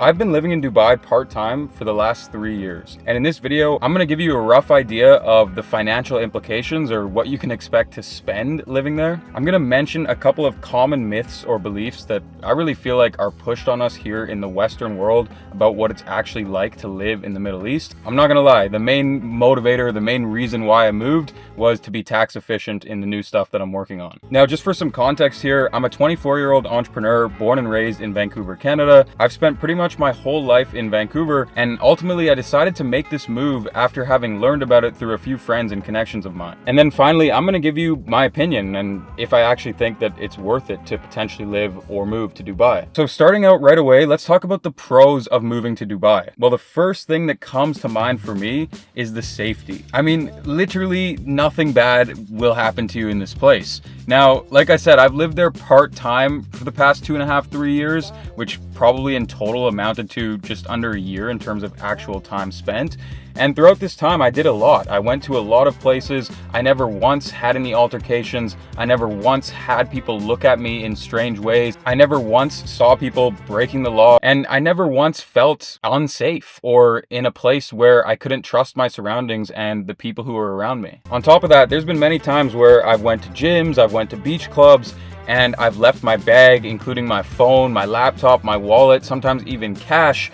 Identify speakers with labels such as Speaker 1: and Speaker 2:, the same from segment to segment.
Speaker 1: I've been living in Dubai part-time for the last 3 years. And in this video, I'm gonna give you a rough idea of the financial implications or what you can expect to spend living there. I'm gonna mention a couple of common myths or beliefs that I really feel like are pushed on us here in the Western world about what it's actually like to live in the Middle East. I'm not gonna lie, the main motivator, the main reason why I moved was to be tax efficient in the new stuff that I'm working on. Now, just for some context here, I'm a 24-year-old entrepreneur born and raised in Vancouver, Canada. I've spent pretty much my whole life in Vancouver, and ultimately I decided to make this move after having learned about it through a few friends and connections of mine. And then finally, I'm gonna give you my opinion and if I actually think that it's worth it to potentially live or move to Dubai. So starting out right away, let's talk about the pros of moving to Dubai. Well, the first thing that comes to mind for me is the safety. I mean, literally nothing bad will happen to you in this place. Now, like I said, I've lived there part-time for the past 2.5, 3 years, which probably in total amounted to just under a year in terms of actual time spent. And throughout this time, I did a lot. I went to a lot of places. I never once had any altercations. I never once had people look at me in strange ways. I never once saw people breaking the law. And I never once felt unsafe or in a place where I couldn't trust my surroundings and the people who were around me. On top of that, there's been many times where I've went to gyms, I've went to beach clubs, and I've left my bag, including my phone, my laptop, my wallet, sometimes even cash,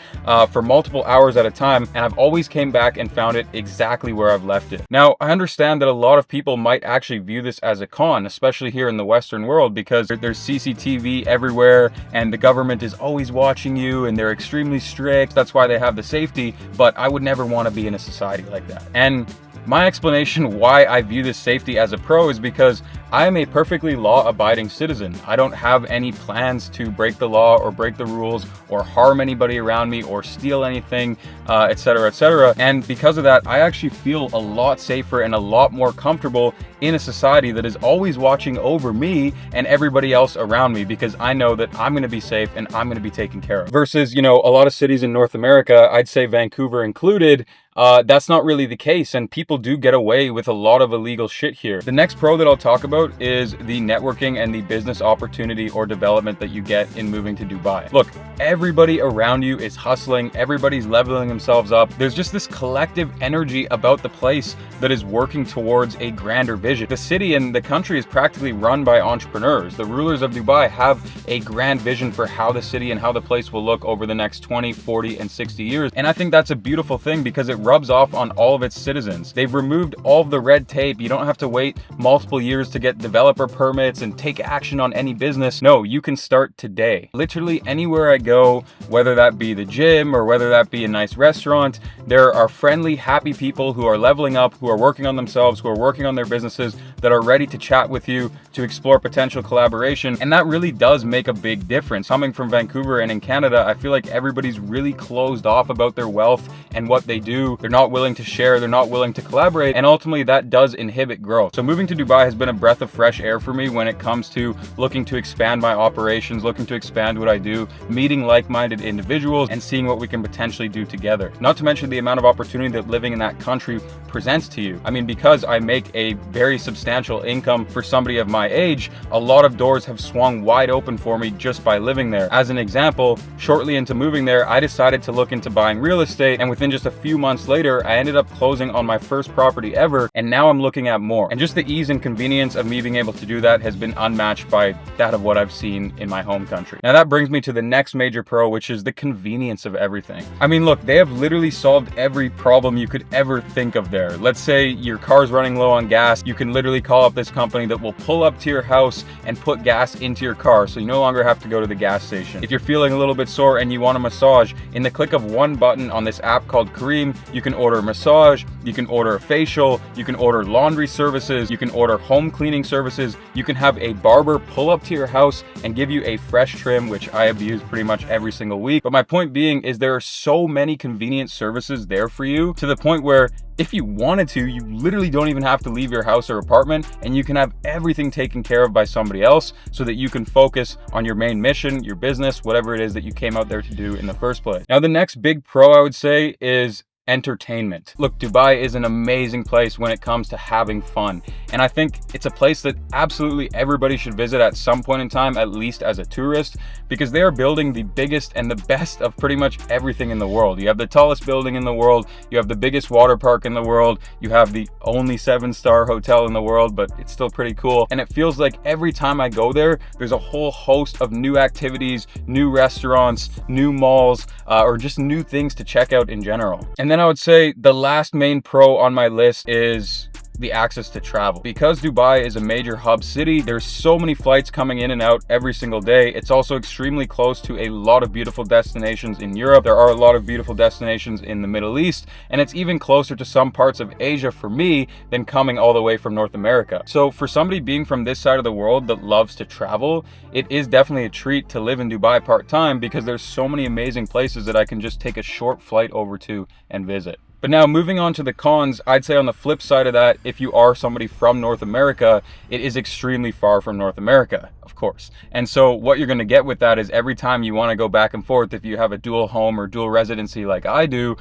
Speaker 1: for multiple hours at a time, and I've always came back and found it exactly where I've left it. Now, I understand that a lot of people might actually view this as a con, especially here in the Western world, because there's CCTV everywhere, and the government is always watching you, and they're extremely strict. That's why they have the safety, but I would never want to be in a society like that. And my explanation why I view this safety as a pro is because I am a perfectly law-abiding citizen. I don't have any plans to break the law or break the rules or harm anybody around me or steal anything, etc., etc. And because of that, I actually feel a lot safer and a lot more comfortable in a society that is always watching over me and everybody else around me, because I know that I'm going to be safe and I'm going to be taken care of. Versus, you know, a lot of cities in North America, I'd say Vancouver included, that's not really the case, and people do get away with a lot of illegal shit here. The next pro that I'll talk about is the networking and the business opportunity or development that you get in moving to Dubai. Look, everybody around you is hustling, everybody's leveling themselves up. There's just this collective energy about the place that is working towards a grander vision. The city and the country is practically run by entrepreneurs. The rulers of Dubai have a grand vision for how the city and how the place will look over the next 20, 40, and 60 years. And I think that's a beautiful thing because it rubs off on all of its citizens. They've removed all of the red tape. You don't have to wait multiple years to get developer permits and take action on any business. No, you can start today. Literally anywhere I go, whether that be the gym or whether that be a nice restaurant, there are friendly, happy people who are leveling up, who are working on themselves, who are working on their businesses, that are ready to chat with you, to explore potential collaboration. And that really does make a big difference. Coming from Vancouver and in Canada, I feel like everybody's really closed off about their wealth and what they do. They're not willing to share, they're not willing to collaborate, and ultimately that does inhibit growth. So moving to Dubai has been a breath of fresh air for me when it comes to looking to expand my operations, looking to expand what I do, meeting like-minded individuals, and seeing what we can potentially do together. Not to mention the amount of opportunity that living in that country presents to you. I mean, because I make a very substantial income for somebody of my age, a lot of doors have swung wide open for me just by living there. As an example, shortly into moving there, I decided to look into buying real estate, and within just a few months later, I ended up closing on my first property ever, and now I'm looking at more. And just the ease and convenience of me being able to do that has been unmatched by that of what I've seen in my home country. Now that brings me to the next major pro, which is the convenience of everything. I mean, look, they have literally solved every problem you could ever think of there. Let's say your car's running low on gas, you can literally call up this company that will pull up to your house and put gas into your car, so you no longer have to go to the gas station. If you're feeling a little bit sore and you want a massage, in the click of one button on this app called Kareem, you can order a massage, you can order a facial, you can order laundry services, you can order home cleaning services, you can have a barber pull up to your house and give you a fresh trim, which I abuse pretty much every single week. But my point being is there are so many convenient services there for you, to the point where if you wanted to, you literally don't even have to leave your house or apartment, and you can have everything taken care of by somebody else so that you can focus on your main mission, your business, whatever it is that you came out there to do in the first place. Now, the next big pro I would say is entertainment. Look, Dubai is an amazing place when it comes to having fun. And I think it's a place that absolutely everybody should visit at some point in time, at least as a tourist, because they are building the biggest and the best of pretty much everything in the world. You have the tallest building in the world, you have the biggest water park in the world, you have the only 7-star hotel in the world, but it's still pretty cool. And it feels like every time I go there, there's a whole host of new activities, new restaurants, new malls, or just new things to check out in general. And then I would say the last main pro on my list is the access to travel. Because Dubai is a major hub city, there's so many flights coming in and out every single day. It's also extremely close to a lot of beautiful destinations in Europe. There are a lot of beautiful destinations in the Middle East, and it's even closer to some parts of Asia for me than coming all the way from North America. So for somebody being from this side of the world that loves to travel, it is definitely a treat to live in Dubai part-time, because there's so many amazing places that I can just take a short flight over to and visit. But now moving on to the cons, I'd say on the flip side of that, if you are somebody from North America, it is extremely far from North America, of course. And so what you're going to get with that is every time you want to go back and forth, if you have a dual home or dual residency like I do,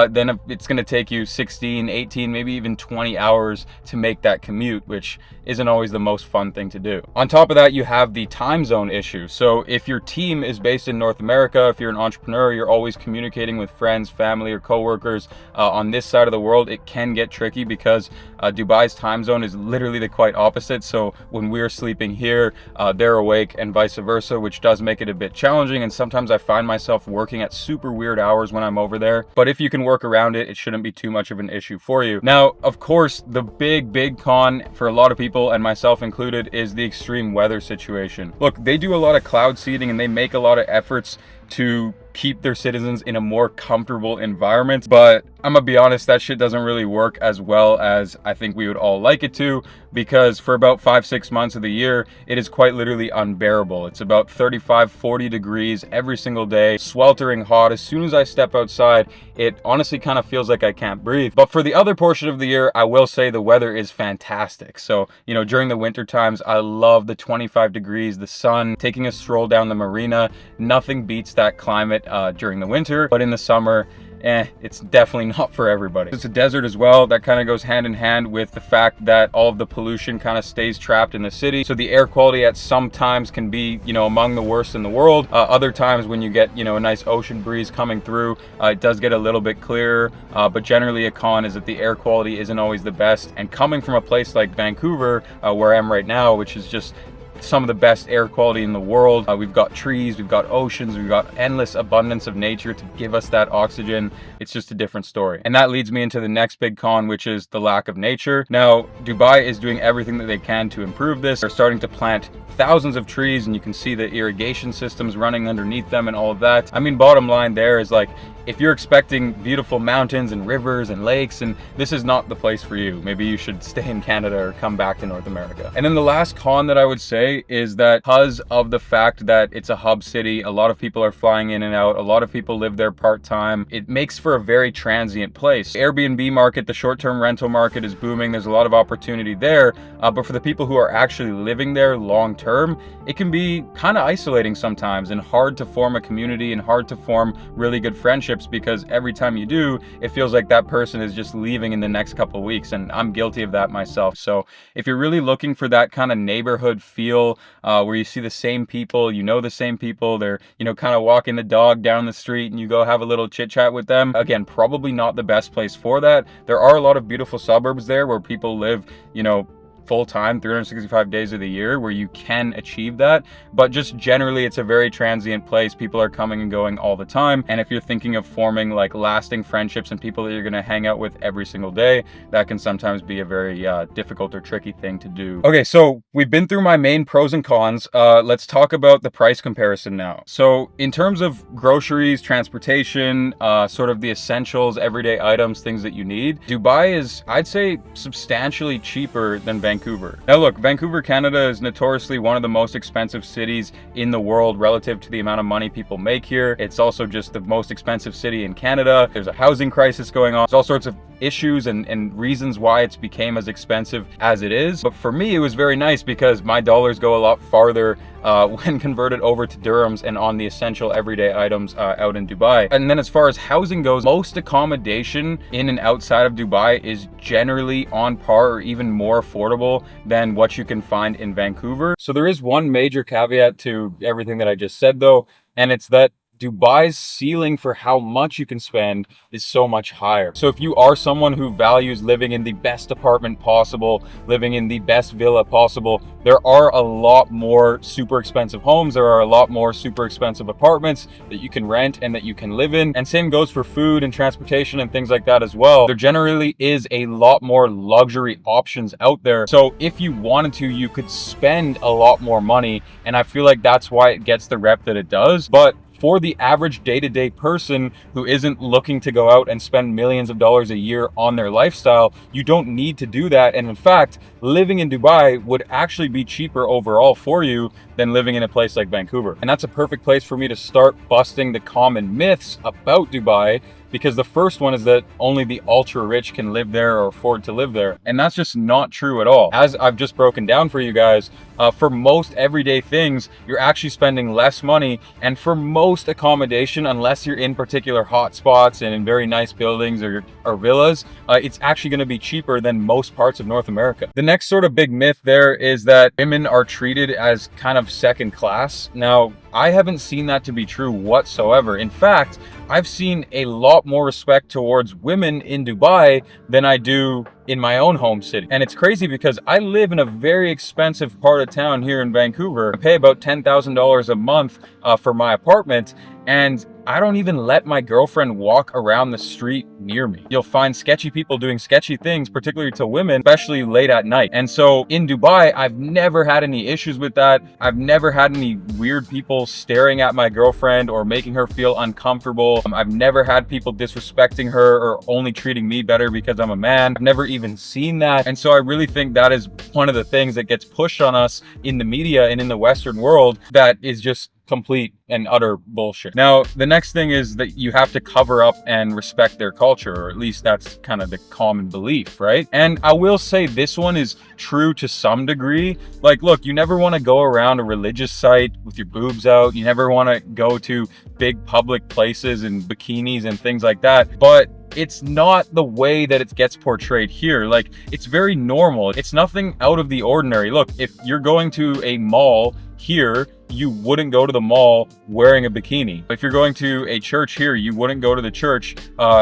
Speaker 1: then it's going to take you 16, 18, maybe even 20 hours to make that commute, which isn't always the most fun thing to do. On top of that, you have the time zone issue. So if your team is based in North America, if you're an entrepreneur, you're always communicating with friends, family, or coworkers on this side of the world, it can get tricky because Dubai's time zone is literally the quite opposite. So when we're sleeping here, they're awake and vice versa, which does make it a bit challenging. And sometimes I find myself working at super weird hours when I'm over there. But if you can work around it, it shouldn't be too much of an issue for you. Now, of course, the big con for a lot of people, and myself included, is the extreme weather situation. Look, they do a lot of cloud seeding and they make a lot of efforts to keep their citizens in a more comfortable environment, but I'm gonna be honest, that shit doesn't really work as well as I think we would all like it to, because for about 5-6 months of the year, it is quite literally unbearable. It's about 35-40 degrees every single day, sweltering hot. As soon as I step outside, it honestly kind of feels like I can't breathe. But for the other portion of the year, I will say the weather is fantastic. So, you know, during the winter times, I love the 25 degrees, the sun, taking a stroll down the marina. Nothing beats that climate during the winter, but in the summer, it's definitely not for everybody. It's a desert as well. That kind of goes hand in hand with the fact that all of the pollution kind of stays trapped in the city. So the air quality at some times can be, you know, among the worst in the world. Other times when you get, you know, a nice ocean breeze coming through, it does get a little bit clearer. But generally a con is that the air quality isn't always the best. And coming from a place like Vancouver, where I am right now, which is just some of the best air quality in the world. We've got trees, we've got oceans, we've got endless abundance of nature to give us that oxygen. It's just a different story. And that leads me into the next big con, which is the lack of nature. Now, Dubai is doing everything that they can to improve this. They're starting to plant thousands of trees, and you can see the irrigation systems running underneath them and all of that. I mean, bottom line there is, like, if you're expecting beautiful mountains and rivers and lakes, and this is not the place for you, maybe you should stay in Canada or come back to North America. And then the last con that I would say is that because of the fact that it's a hub city, a lot of people are flying in and out, a lot of people live there part-time, it makes for a very transient place. The Airbnb market, the short-term rental market is booming. There's a lot of opportunity there, but for the people who are actually living there long-term, it can be kind of isolating sometimes and hard to form a community and hard to form really good friendships, because every time you do, it feels like that person is just leaving in the next couple of weeks, and I'm guilty of that myself. So if you're really looking for that kind of neighborhood feel, where you see the same people, you know the same people, they're, you know, kind of walking the dog down the street and you go have a little chit chat with them, again, probably not the best place for that. There are a lot of beautiful suburbs there where people live, you know, full-time 365 days of the year, where you can achieve that, but just generally it's a very transient place. People are coming and going all the time, and if you're thinking of forming like lasting friendships and people that you're going to hang out with every single day, that can sometimes be a very difficult or tricky thing to do. Okay, so we've been through my main pros and cons. Let's talk about the price comparison now. So in terms of groceries, transportation, sort of the essentials, everyday items, things that you need, Dubai is, I'd say, substantially cheaper than Vancouver Vancouver. Now look, Vancouver, Canada is notoriously one of the most expensive cities in the world relative to the amount of money people make here. It's also just the most expensive city in Canada. There's a housing crisis going on. There's all sorts of issues and reasons why it's became as expensive as it is. But for me, it was very nice because my dollars go a lot farther when converted over to dirhams and on the essential everyday items out in Dubai. And then as far as housing goes, most accommodation in and outside of Dubai is generally on par or even more affordable than what you can find in Vancouver. So there is one major caveat to everything that I just said though, and it's that Dubai's ceiling for how much you can spend is so much higher. So if you are someone who values living in the best apartment possible, living in the best villa possible, there are a lot more super expensive homes. There are a lot more super expensive apartments that you can rent and that you can live in. And same goes for food and transportation and things like that as well. There generally is a lot more luxury options out there. So if you wanted to, you could spend a lot more money. And I feel like that's why it gets the rep that it does. But for the average day-to-day person who isn't looking to go out and spend millions of dollars a year on their lifestyle, you don't need to do that. And in fact, living in Dubai would actually be cheaper overall for you than living in a place like Vancouver. And that's a perfect place for me to start busting the common myths about Dubai, because the first one is that only the ultra rich can live there or afford to live there. And that's just not true at all. As I've just broken down for you guys, for most everyday things, you're actually spending less money. And for most accommodation, unless you're in particular hotspots and in very nice buildings or villas, it's actually gonna be cheaper than most parts of North America. The next sort of big myth there is that women are treated as kind of second class. Now, I haven't seen that to be true whatsoever. In fact, I've seen a lot more respect towards women in Dubai than I do in my own home city. And it's crazy because I live in a very expensive part of town here in Vancouver. I pay about $10,000 a month for my apartment, and I don't even let my girlfriend walk around the street near me. You'll find sketchy people doing sketchy things, particularly to women, especially late at night. And so in Dubai, I've never had any issues with that. I've never had any weird people staring at my girlfriend or making her feel uncomfortable. I've never had people disrespecting her or only treating me better because I'm a man. I've never even seen that. And so I really think that is one of the things that gets pushed on us in the media and in the Western world that is just complete and utter bullshit. Now, the next thing is that you have to cover up and respect their culture, or at least that's kind of the common belief, right? And I will say this one is true to some degree. Like, look, you never want to go around a religious site with your boobs out. You never want to go to big public places in bikinis and things like that. But it's not the way that it gets portrayed here. Like, it's very normal. It's nothing out of the ordinary. Look, if you're going to a mall here, you wouldn't go to the mall wearing a bikini. If you're going to a church here, you wouldn't go to the church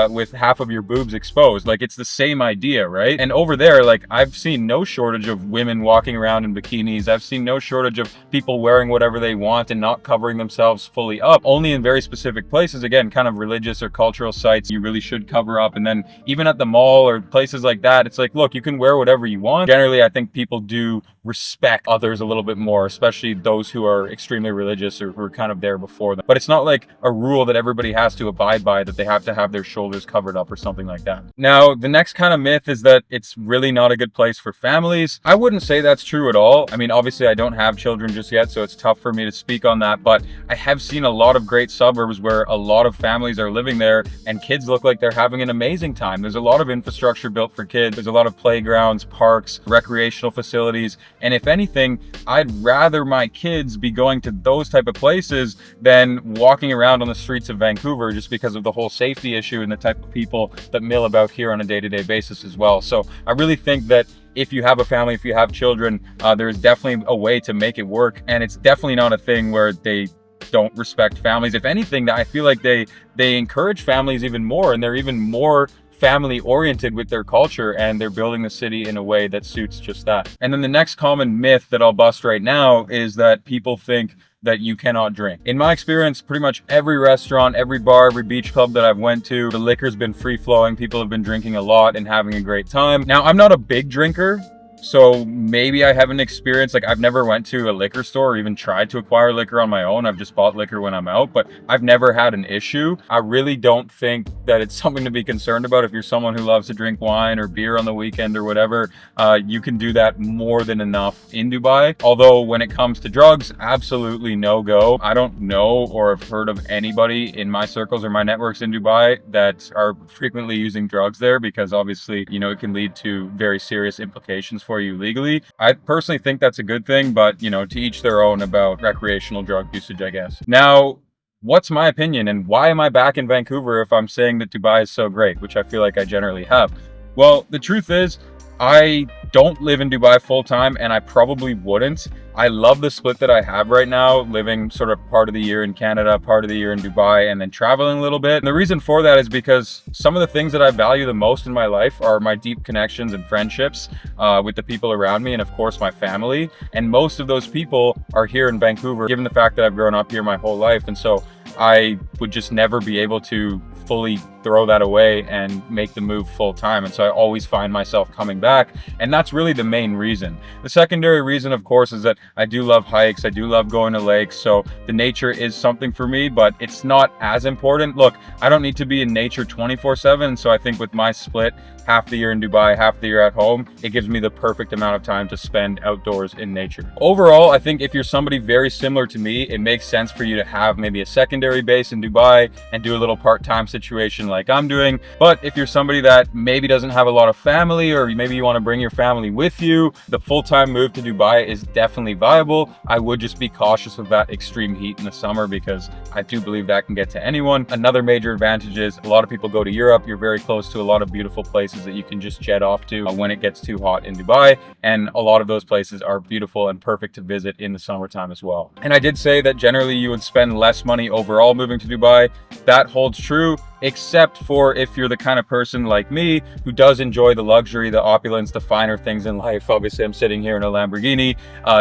Speaker 1: with half of your boobs exposed. Like, it's the same idea, right? And over there, like, I've seen no shortage of women walking around in bikinis. I've seen no shortage of people wearing whatever they want and not covering themselves fully up. Only in very specific places, again, kind of religious or cultural sites, you really should cover up. And then even at the mall or places like that, it's like, look, you can wear whatever you want. Generally, I think people do respect others a little bit more, especially those who are extremely religious or who are kind of there before them. But it's not like a rule that everybody has to abide by, that they have to have their shoulders covered up or something like that. Now, the next kind of myth is that it's really not a good place for families. I wouldn't say that's true at all. I mean, obviously I don't have children just yet, so it's tough for me to speak on that, but I have seen a lot of great suburbs where a lot of families are living there and kids look like they're having an amazing time. There's a lot of infrastructure built for kids. There's a lot of playgrounds, parks, recreational facilities. And if anything, I'd rather my kids be going to those type of places than walking around on the streets of Vancouver, just because of the whole safety issue and the type of people that mill about here on a day-to-day basis as well. So I really think that if you have a family, if you have children, there's definitely a way to make it work. And it's definitely not a thing where they don't respect families. If anything, I feel like they encourage families even more, and they're even more family oriented with their culture, and they're building the city in a way that suits just that. And then the next common myth that I'll bust right now is that people think that you cannot drink. In my experience, pretty much every restaurant, every bar, every beach club that I've went to, the liquor's been free flowing. People have been drinking a lot and having a great time. Now, I'm not a big drinker, So maybe I haven't experienced, like I've never went to a liquor store or even tried to acquire liquor on my own. I've just bought liquor when I'm out, but I've never had an issue. I really don't think that it's something to be concerned about. If you're someone who loves to drink wine or beer on the weekend or whatever, you can do that more than enough in Dubai. Although when it comes to drugs, absolutely no go. I don't know or have heard of anybody in my circles or my networks in Dubai that are frequently using drugs there, because obviously, you know, it can lead to very serious implications for you legally. I personally think that's a good thing, but you know, to each their own about recreational drug usage, I guess. Now, what's my opinion and why am I back in Vancouver if I'm saying that Dubai is so great, which I feel like I generally have? Well, the truth is, I don't live in Dubai full time, and I probably wouldn't. I love the split that I have right now, living sort of part of the year in Canada, part of the year in Dubai, and then traveling a little bit. And the reason for that is because some of the things that I value the most in my life are my deep connections and friendships with the people around me, and of course my family. And most of those people are here in Vancouver, given the fact that I've grown up here my whole life. And so I would just never be able to fully throw that away and make the move full time. And so I always find myself coming back. And that's really the main reason. The secondary reason, of course, is that I do love hikes. I do love going to lakes. So the nature is something for me, but it's not as important. Look, I don't need to be in nature 24/7. So I think with my split, half the year in Dubai, half the year at home, it gives me the perfect amount of time to spend outdoors in nature. Overall, I think if you're somebody very similar to me, it makes sense for you to have maybe a secondary base in Dubai and do a little part-time situation like I'm doing. But if you're somebody that maybe doesn't have a lot of family, or maybe you want to bring your family with you, the full-time move to Dubai is definitely viable. I would just be cautious of that extreme heat in the summer, because I do believe that can get to anyone. Another major advantage is a lot of people go to Europe. You're very close to a lot of beautiful places that you can just jet off to when it gets too hot in Dubai, and a lot of those places are beautiful and perfect to visit in the summertime as well. And I did say that generally you would spend less money overall moving to Dubai. That holds true, except for if you're the kind of person like me who does enjoy the luxury, the opulence, the finer things in life. Obviously, I'm sitting here in a Lamborghini.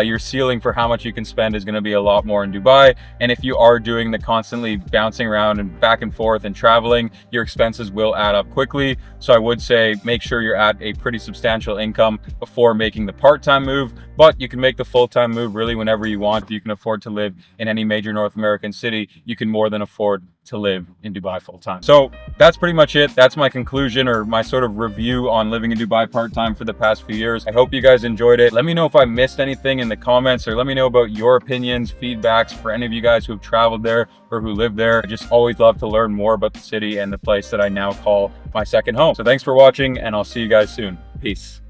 Speaker 1: Your ceiling for how much you can spend is going to be a lot more in Dubai. And if you are doing the constantly bouncing around and back and forth and traveling, your expenses will add up quickly. So I would say make sure you're at a pretty substantial income before making the part-time move, but you can make the full-time move really whenever you want. If you can afford to live in any major North American city, you can more than afford to live in Dubai full-time. So that's pretty much it. That's my conclusion, or my sort of review on living in Dubai part-time for the past few years. I hope you guys enjoyed it. Let me know if I missed anything in the comments, or let me know about your opinions, feedbacks for any of you guys who have traveled there or who live there. I just always love to learn more about the city and the place that I now call my second home. So thanks for watching, and I'll see you guys soon. Peace.